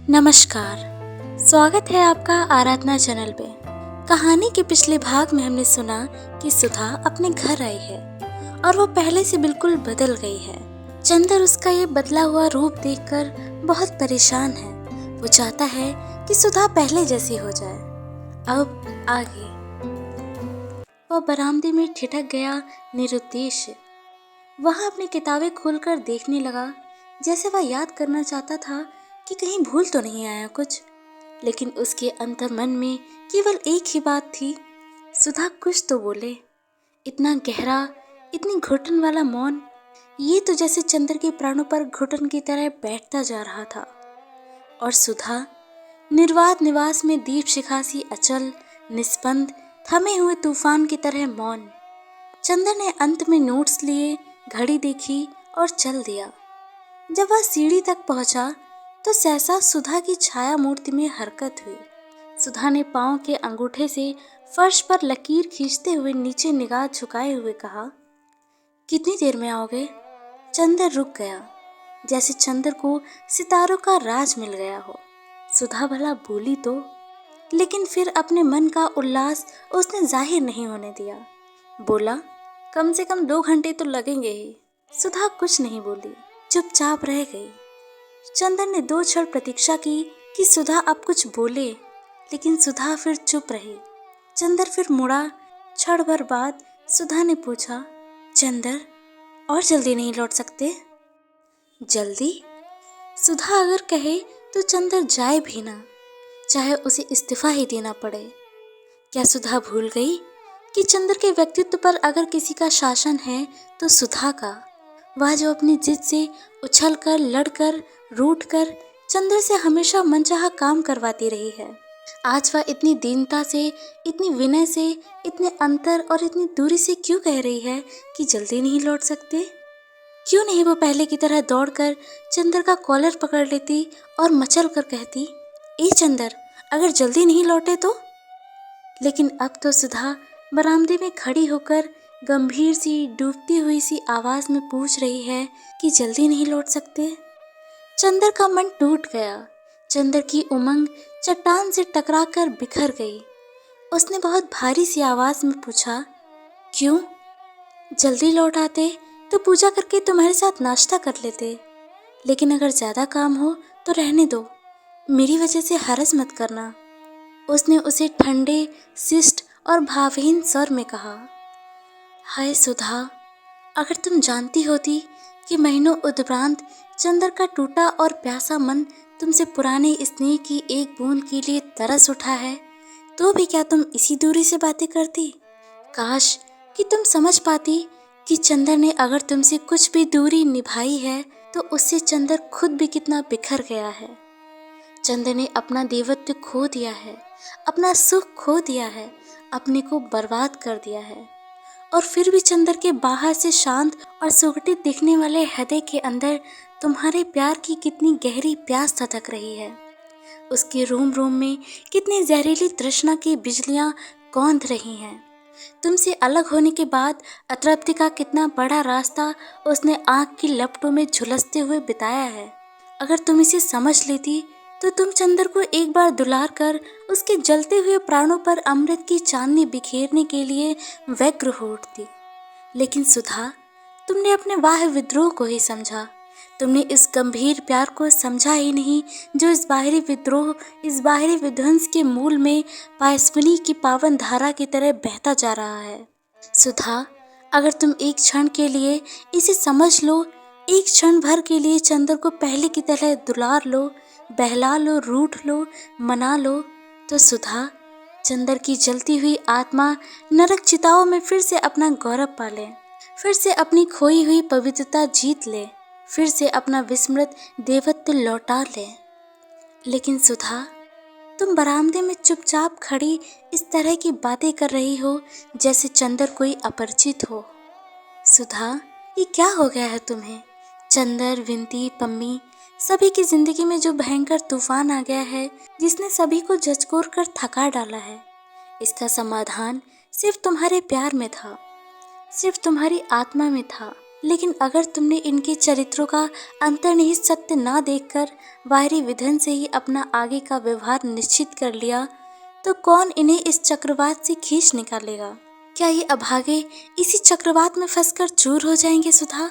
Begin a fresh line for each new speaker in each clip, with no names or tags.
नमस्कार। स्वागत है आपका आराधना चैनल पे। कहानी के पिछले भाग में हमने सुना कि सुधा अपने घर आई है और वो पहले से बिल्कुल बदल गई है। चंदर उसका ये बदला हुआ रूप देखकर बहुत परेशान है। वो चाहता है कि सुधा पहले जैसी हो जाए। अब आगे वो बरामदे में ठिठक गया, निरुद्देश्य। वहाँ अपनी किताबें खोलकर देखने लगा, जैसे वह याद करना चाहता था कि कहीं भूल तो नहीं आया कुछ। लेकिन उसके अंतर्मन में केवल एक ही बात थी, सुधा कुछ तो बोले। इतना गहरा, इतनी घुटन वाला मौन, ये तो जैसे चंद्र के प्राणों पर घुटन की तरह बैठता जा रहा था। और सुधा निर्वात निवास में दीप शिखा सी अचल, निस्पंद, थमे हुए तूफान की तरह मौन। चंद्र ने अंत में नोट्स लिए, घड़ी देखी और चल दिया। जब वह सीढ़ी तक पहुंचा तो सहसा सुधा की छाया मूर्ति में हरकत हुई। सुधा ने पांव के अंगूठे से फर्श पर लकीर खींचते हुए नीचे निगाह झुकाए हुए कहा, कितनी देर में आओगे? चंद्र रुक गया, जैसे चंद्र को सितारों का राज मिल गया हो। सुधा भला बोली तो, लेकिन फिर अपने मन का उल्लास उसने जाहिर नहीं होने दिया। बोला, कम से कम 2 घंटे तो लगेंगे ही। सुधा कुछ नहीं बोली, चुपचाप रह गई। चंदर ने 2 क्षण प्रतीक्षा की कि सुधा अब कुछ बोले, लेकिन सुधा फिर चुप रही। चंदर फिर मुड़ा। क्षण भर बाद सुधा ने पूछा, चंदर, और जल्दी नहीं लौट सकते? जल्दी? सुधा अगर कहे तो चंदर जाए भी ना, चाहे उसे इस्तीफा ही देना पड़े। क्या सुधा भूल गई कि चंदर के व्यक्तित्व पर अगर किसी का शासन है तो सुधा का। वह जो अपनी जिद से उछलकर, लड़कर, रूठकर चंद्र से हमेशा मनचाहा काम करवाती रही है, आज वह इतनी दीनता से, इतनी विनय से, इतने अंतर और इतनी दूरी से क्यों कह रही है कि जल्दी नहीं लौट सकते? क्यों नहीं वो पहले की तरह दौड़कर चंद्र का कॉलर पकड़ लेती और मचल कर कहती, ए चंद्र, अगर जल्दी नहीं लौटे तो? लेकिन अब तो सुधा बरामदे में खड़ी होकर गंभीर सी, डूबती हुई सी आवाज में पूछ रही है कि जल्दी नहीं लौट सकते? चंद्र का मन टूट गया। चंद्र की उमंग चट्टान से टकराकर बिखर गई। उसने बहुत भारी सी आवाज में पूछा, क्यों? जल्दी लौट आते तो पूजा करके तुम्हारे साथ नाश्ता कर लेते, लेकिन अगर ज्यादा काम हो तो रहने दो, मेरी वजह से हरस मत करना। उसने उसे ठंडे, शिष्ट और भावहीन स्वर में कहा। हाय सुधा, अगर तुम जानती होती कि महीनों उपरांत चंद्र का टूटा और प्यासा मन तुमसे पुराने स्नेह की एक बूंद के लिए तरस उठा है, तो भी क्या तुम इसी दूरी से बातें करती? काश कि तुम समझ पाती कि चंद्र ने अगर तुमसे कुछ भी दूरी निभाई है तो उससे चंद्र खुद भी कितना बिखर गया है। चंद्र ने अपना देवत्व खो दिया है, अपना सुख खो दिया है, अपने को बर्बाद कर दिया है। और फिर भी चंद्र के बाहर से शांत और सुगठित दिखने वाले हृदय के अंदर तुम्हारे प्यार की कितनी गहरी प्यास धधक रही है। उसके रोम रोम में कितनी जहरीली तृष्णा की बिजलियां कौंध रही हैं। तुमसे अलग होने के बाद अतृप्ति का कितना बड़ा रास्ता उसने आँख की लपटों में झुलसते हुए बिताया है। अगर तुम इसे समझ लेती तो तुम चंद्र को एक बार दुलार कर उसके जलते हुए प्राणों पर अमृत की चांदनी बिखेरने के लिए व्यग्र हो उठती। लेकिन सुधा, तुमने अपने वाह विद्रोह को ही समझा। तुमने इस गंभीर प्यार को समझा ही नहीं जो इस बाहरी विद्रोह, इस बाहरी विध्वंस के मूल में पायस्विनी की पावन धारा की तरह बहता जा रहा है। सुधा, अगर तुम एक क्षण के लिए इसे समझ लो, एक क्षण भर के लिए चंद्र को पहले की तरह दुलार लो, बहला लो, रूठ लो, मना लो, तो सुधा, चंद्र की जलती हुई आत्मा नरक चिताओं में फिर से अपना गौरव पाले, फिर से अपनी खोई हुई पवित्रता जीत ले, फिर से अपना विस्मृत देवत्व लौटा ले। लेकिन सुधा, तुम बरामदे में चुपचाप खड़ी इस तरह की बातें कर रही हो जैसे चंद्र कोई अपरिचित हो। सुधा, ये क्या हो गया है तुम्हें? चंद्र, विंती, पम्मी, सभी की जिंदगी में जो भयंकर तूफान आ गया है, जिसने सभी को झकझोर कर थका डाला है, इसका समाधान सिर्फ तुम्हारे प्यार में था, सिर्फ तुम्हारी आत्मा में था। लेकिन अगर तुमने इनके चरित्रों का अंतर्निहित सत्य ना देखकर बाहरी विधन से ही अपना आगे का व्यवहार निश्चित कर लिया, तो कौन इन्हें इस चक्रवात से खींच निकालेगा? क्या ये अभागे इसी चक्रवात में फंसकर चूर हो जाएंगे सुधा?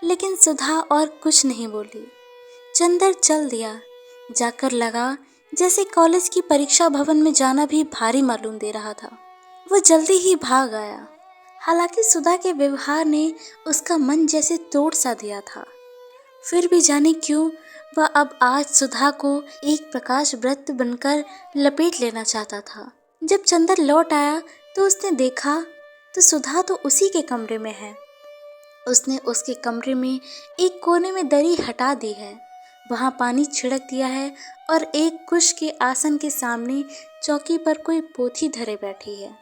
लेकिन सुधा और कुछ नहीं बोली। चंदर चल दिया। जाकर लगा जैसे कॉलेज की परीक्षा भवन में जाना भी भारी मालूम दे रहा था। वो जल्दी ही भाग आया। हालांकि सुधा के व्यवहार ने उसका मन जैसे तोड़ सा दिया था, फिर भी जाने क्यों वह अब आज सुधा को एक प्रकाश वृत्त बनकर लपेट लेना चाहता था। जब चंदर लौट आया तो उसने देखा तो सुधा तो उसी के कमरे में है। उसने उसके कमरे में एक कोने में दरी हटा दी है, वहां पानी छिड़क दिया है और एक कुश के आसन के सामने चौकी पर कोई पोथी धरे बैठी है।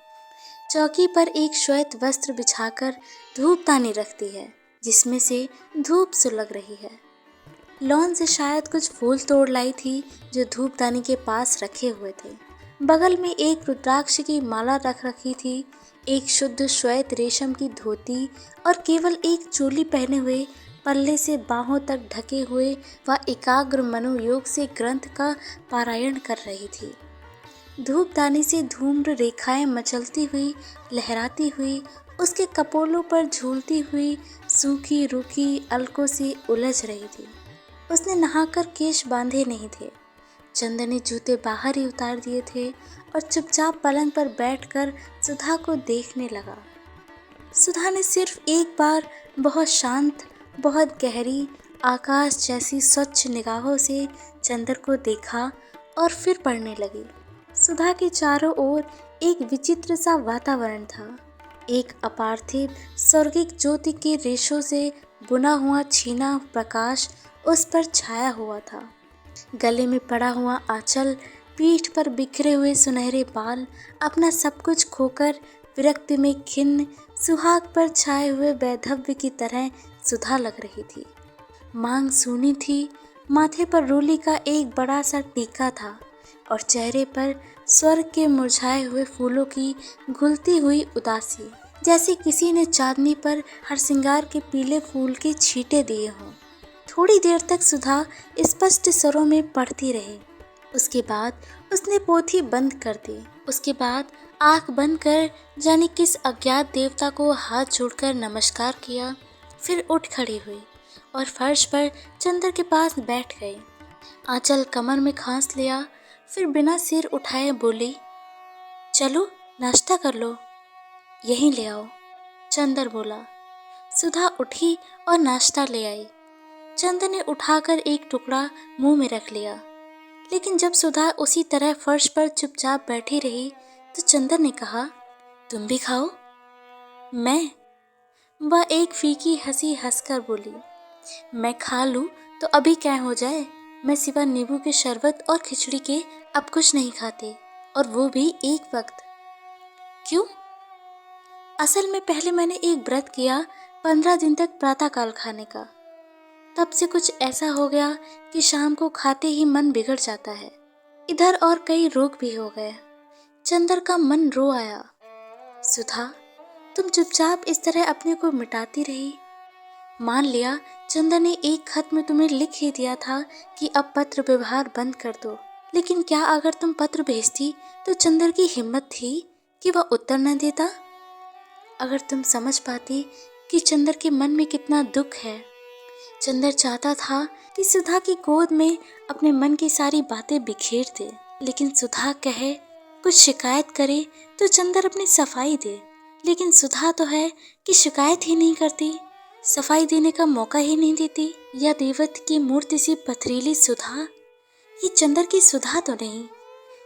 चौकी पर एक श्वेत वस्त्र बिछाकर धूपदानी रखती है, जिसमें से धूप सुलग रही है। लॉन से शायद कुछ फूल तोड़ लाई थी जो धूपदानी के पास रखे हुए थे। बगल में एक रुद्राक्ष की माला रख रखी थी, एक शुद्ध श्वेत रेशम की धोती और केवल एक चोली पहने हुए पल्ले से बाहों तक ढके हुए वह एकाग्र मनोयोग से ग्रंथ का पारायण कर रही थी। धूपदानी से धूम्र रेखाएं मचलती हुई लहराती हुई उसके कपोलों पर झूलती हुई सूखी रूखी अलकों से उलझ रही थी। उसने नहाकर केश बांधे नहीं थे। चंदर ने जूते बाहर ही उतार दिए थे और चुपचाप पलंग पर बैठकर सुधा को देखने लगा। सुधा ने सिर्फ एक बार बहुत शांत, बहुत गहरी, आकाश जैसी स्वच्छ निगाहों से चंदर को देखा और फिर पढ़ने लगी। सुधा के चारों ओर एक विचित्र सा वातावरण था। एक अपार्थिव स्वर्गिक ज्योति के रेशों से बुना हुआ छीना प्रकाश उस पर छाया हुआ था। गले में पड़ा हुआ आंचल, पीठ पर बिखरे हुए सुनहरे बाल, अपना सब कुछ खोकर विरक्ति में खिन्न सुहाग पर छाए हुए वैधव्य की तरह सुधा लग रही थी। मांग सूनी थी, माथे पर रूली का एक बड़ा सा टीका था और चेहरे पर स्वर्ग के मुरझाए हुए फूलों की घुलती हुई उदासी, जैसे किसी ने चांदनी पर हरसिंगार के पीले फूल के छींटे दिए हों। थोड़ी देर तक सुधा स्पष्ट स्वरों में पढ़ती रही। उसके बाद उसने पोथी बंद कर दी। उसके बाद आंख बंद कर जाने किस अज्ञात देवता को हाथ जोड़कर नमस्कार किया, फिर उठ खड़ी हुई और फर्श पर चंदर के पास बैठ गई। आंचल कमर में खांस लिया, फिर बिना सिर उठाए बोली, चलो नाश्ता कर लो, यहीं ले आओ। चंदर बोला। सुधा उठी और नाश्ता ले आई। चंदर ने उठाकर एक टुकड़ा मुंह में रख लिया, लेकिन जब सुधा उसी तरह फर्श पर चुपचाप बैठी रही तो चंदर ने कहा, तुम भी खाओ। मैं? वह एक फीकी हंसी हंसकर बोली, मैं खा लूं तो अभी क्या हो जाए, मैं सिवा नींबू के शरबत और खिचड़ी के अब कुछ नहीं खाती, और वो भी एक वक्त। क्यों? असल में पहले मैंने एक व्रत किया 15 दिन तक प्रातःकाल खाने का। तब से कुछ ऐसा हो गया कि शाम को खाते ही मन बिगड़ जाता है। इधर और कई रोग भी हो गए। चंदर का मन रो आया। सुधा, तुम चुपचाप इस तरह अपने को मिटाती रही। मान लिया चंदर ने एक खत में तुम्हें लिख ही दिया था कि अब पत्र व्यवहार बंद कर दो, लेकिन क्या अगर तुम पत्र भेजती तो चंदर की हिम्मत थी कि वह उत्तर न देता? अगर तुम समझ पाती कि चंदर के मन में कितना दुख है। चंदर चाहता था कि सुधा की गोद में अपने मन की सारी बातें बिखेर दे, लेकिन सुधा कहे, कुछ शिकायत करे तो चंदर अपनी सफाई दे, लेकिन सुधा तो है कि शिकायत ही नहीं करती, सफाई देने का मौका ही नहीं देती। या देवत की मूर्ति सी पथरीली सुधा, ये चंदर की सुधा तो नहीं।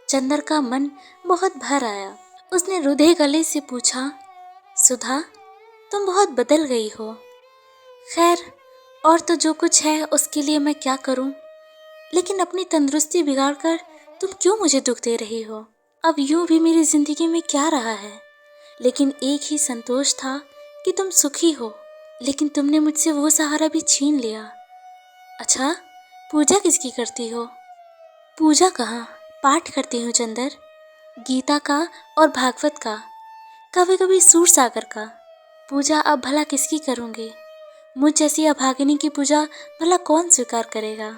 चंदर का मन बहुत भर आया। उसने रुधे गले से पूछा, सुधा, तुम बहुत बदल गई हो। खैर, और तो जो कुछ है उसके लिए मैं क्या करूं, लेकिन अपनी तंदुरुस्ती बिगाड़कर तुम क्यों मुझे दुख दे रही हो? अब यूं भी मेरी जिंदगी में क्या रहा है, लेकिन एक ही संतोष था कि तुम सुखी हो, लेकिन तुमने मुझसे वो सहारा भी छीन लिया। अच्छा, पूजा किसकी करती हो? पूजा कहाँ, पाठ करती हूँ चंदर, गीता का और भागवत का, कभी कभी सूरसागर का। पूजा अब भला किसकी करूँगी? मुझ जैसी अभागिनी की पूजा भला कौन स्वीकार करेगा?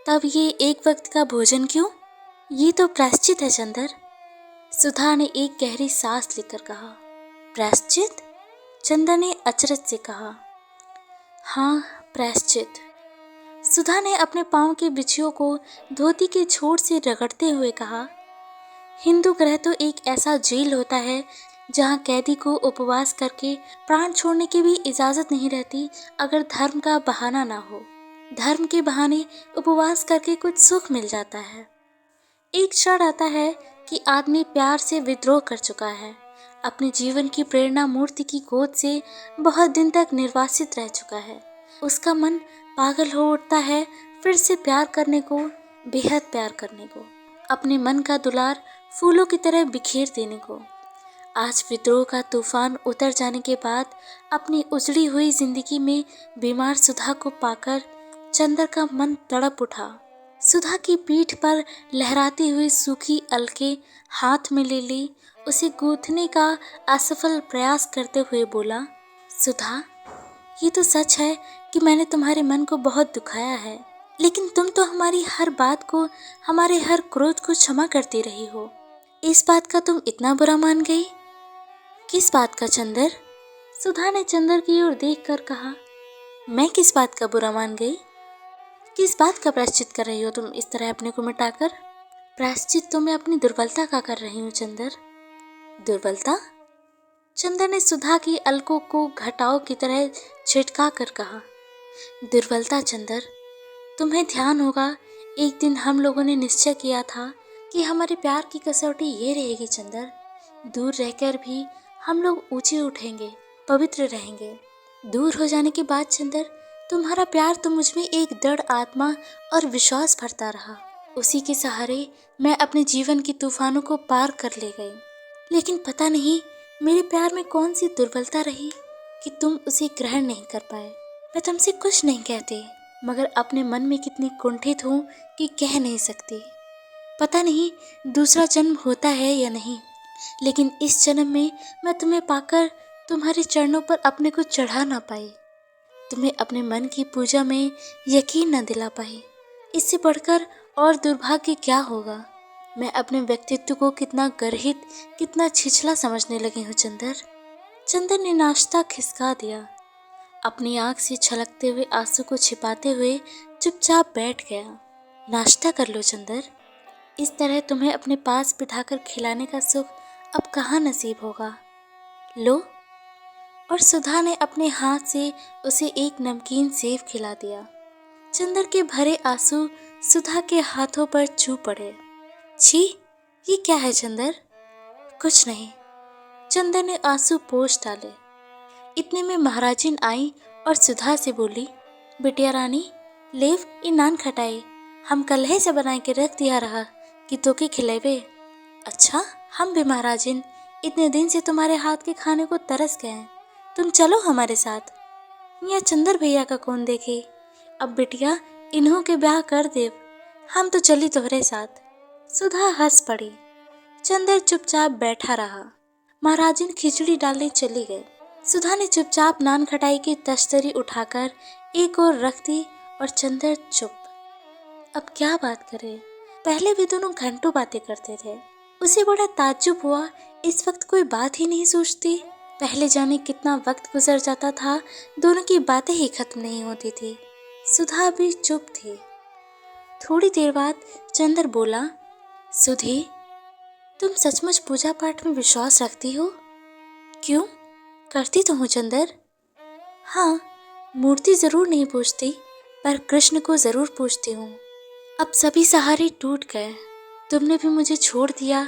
तब ये एक वक्त का भोजन क्यों? ये तो प्रायश्चित है चंदर। सुधा ने एक गहरी सांस लेकर कहा। प्रायश्चित? चंदर ने अचरज से कहा। हाँ, प्रायश्चित। सुधा ने अपने पांव के बिछियों को धोती के छोर से रगड़ते हुए कहा। हिंदू ग्रह तो एक ऐसा जेल होता है जहाँ कैदी को उपवास करके प्राण छोड़ने की भी इजाजत नहीं रहती अगर धर्म का बहाना ना हो। धर्म के बहाने उपवास करके कुछ सुख मिल जाता है। एक क्षण आता है कि आदमी प्यार से विद्रोह कर चुका है, अपने जीवन की प्रेरणा मूर्ति की गोद से बहुत दिन तक निर्वासित रह चुका है। उसका मन पागल हो उठता है फिर से प्यार करने को, बेहद प्यार करने को, अपने मन का दुलार फूलों की तरह बिखेर देने को। आज विद्रोह का तूफान उतर जाने के बाद अपनी उजड़ी हुई जिंदगी में बीमार सुधा को पाकर चंदर का मन तड़प उठा। सुधा की पीठ पर लहराती हुई सूखी अलके हाथ में ले ली, उसे गूंथने का असफल प्रयास करते हुए बोला, सुधा, ये तो सच है कि मैंने तुम्हारे मन को बहुत दुखाया है, लेकिन तुम तो हमारी हर बात को, हमारे हर क्रोध को क्षमा करती रही हो। इस बात का तुम इतना बुरा मान गई? किस बात का चंदर? सुधा ने चंदर की ओर देखकर कहा। मैं किस बात का बुरा मान गई? किस बात का प्रायश्चित कर रही हो तुम इस तरह अपने को मिटाकर? प्रायश्चित तो मैं अपनी दुर्बलता का कर रही हूँ चंदर। दुर्बलता? चंदर ने सुधा की अलकों को घटाओ की तरह छिटका कर कहा। दुर्बलता चंदर, तुम्हें ध्यान होगा एक दिन हम लोगों ने निश्चय किया था कि हमारे प्यार की कसौटी ये रहेगी चंदर, दूर रहकर भी हम लोग ऊंचे उठेंगे, पवित्र रहेंगे। दूर हो जाने के बाद चंदर, तुम्हारा प्यार तो मुझ में एक दृढ़ आत्मा और विश्वास भरता रहा। उसी के सहारे मैं अपने जीवन की तूफानों को पार कर ले गई। लेकिन पता नहीं मेरे प्यार में कौन सी दुर्बलता रही कि तुम उसे ग्रहण नहीं कर पाए। मैं तुमसे कुछ नहीं कहती, मगर अपने मन में कितनी कुंठित हूँ कि कह नहीं सकती। पता नहीं दूसरा जन्म होता है या नहीं, लेकिन इस जन्म में मैं तुम्हें पाकर तुम्हारे चरणों पर अपने को चढ़ा ना पाई, तुम्हें अपने मन की पूजा में यकीन न दिला पाई। इससे बढ़कर और दुर्भाग्य क्या होगा? मैं अपने व्यक्तित्व को कितना गर्हित, कितना छिछला समझने लगी हूँ चंदर। चंदर ने नाश्ता खिसका दिया। अपनी आंख से छलकते हुए आंसू को छिपाते हुए चुपचाप बैठ गया। नाश्ता कर लो चंदर, इस तरह तुम्हें अपने पास बिठाकर खिलाने का सुख अब कहाँ नसीब होगा। लो। और सुधा ने अपने हाथ से उसे एक नमकीन सेव खिला दिया। चंदर के भरे आंसू सुधा के हाथों पर छू पड़े। छी, ये क्या है चंदर? कुछ नहीं। चंदर ने आंसू पोंछ डाले। इतने में महाराजिन आई और सुधा से बोली, बिटिया रानी, लेव ये नान खटाई हम कल्हे से बनाए के रख दिया रहा कि तो के खिलेबे। अच्छा, हम भी महाराजिन इतने दिन से तुम्हारे हाथ के खाने को तरस गए हैं, तुम चलो हमारे साथ। यहाँ चंदर भैया का कौन देखे। अब बिटिया इन्हों के ब्याह कर देव, हम तो चली तोहरे साथ। सुधा हंस पड़ी। चंदर चुपचाप बैठा रहा। महाराजिन खिचड़ी डालने चली गई। सुधा ने चुपचाप नान खटाई की तश्तरी उठाकर एक ओर रख दी और चंदर चुप। अब क्या बात करे? पहले भी दोनों घंटों बातें करते थे। उसे बड़ा ताज्जुब हुआ, इस वक्त कोई बात ही नहीं सोचती। पहले जाने कितना वक्त गुजर जाता था, दोनों की बातें ही खत्म नहीं होती थी। सुधा भी चुप थी। थोड़ी देर बाद चंदर बोला, सुधी, तुम सचमुच पूजा पाठ में विश्वास रखती हो? क्यों? करती तो हूँ चंदर। हाँ, मूर्ति जरूर नहीं पूजती, पर कृष्ण को जरूर पूजती हूँ। अब सभी सहारे टूट गए, तुमने भी मुझे छोड़ दिया,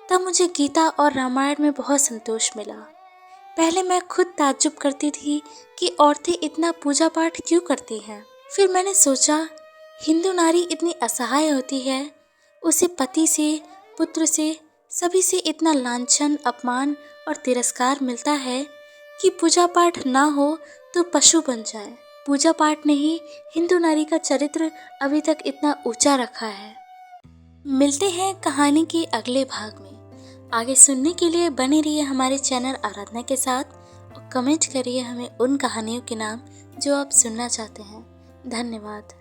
तब मुझे गीता और रामायण में बहुत संतोष मिला। पहले मैं खुद ताज्जुब करती थी कि औरतें इतना पूजा पाठ क्यों करती हैं। फिर मैंने सोचा, हिंदू नारी इतनी असहाय होती है, उसे पति से, पुत्र से, सभी से इतना लांछन, अपमान और तिरस्कार मिलता है कि पूजा पाठ ना हो तो पशु बन जाए। पूजा पाठ ने ही हिंदू नारी का चरित्र अभी तक इतना ऊंचा रखा है। मिलते हैं कहानी के अगले भाग में। आगे सुनने के लिए बने रहिए हमारे चैनल आराधना के साथ और कमेंट करिए हमें उन कहानियों के नाम जो आप सुनना चाहते हैं। धन्यवाद।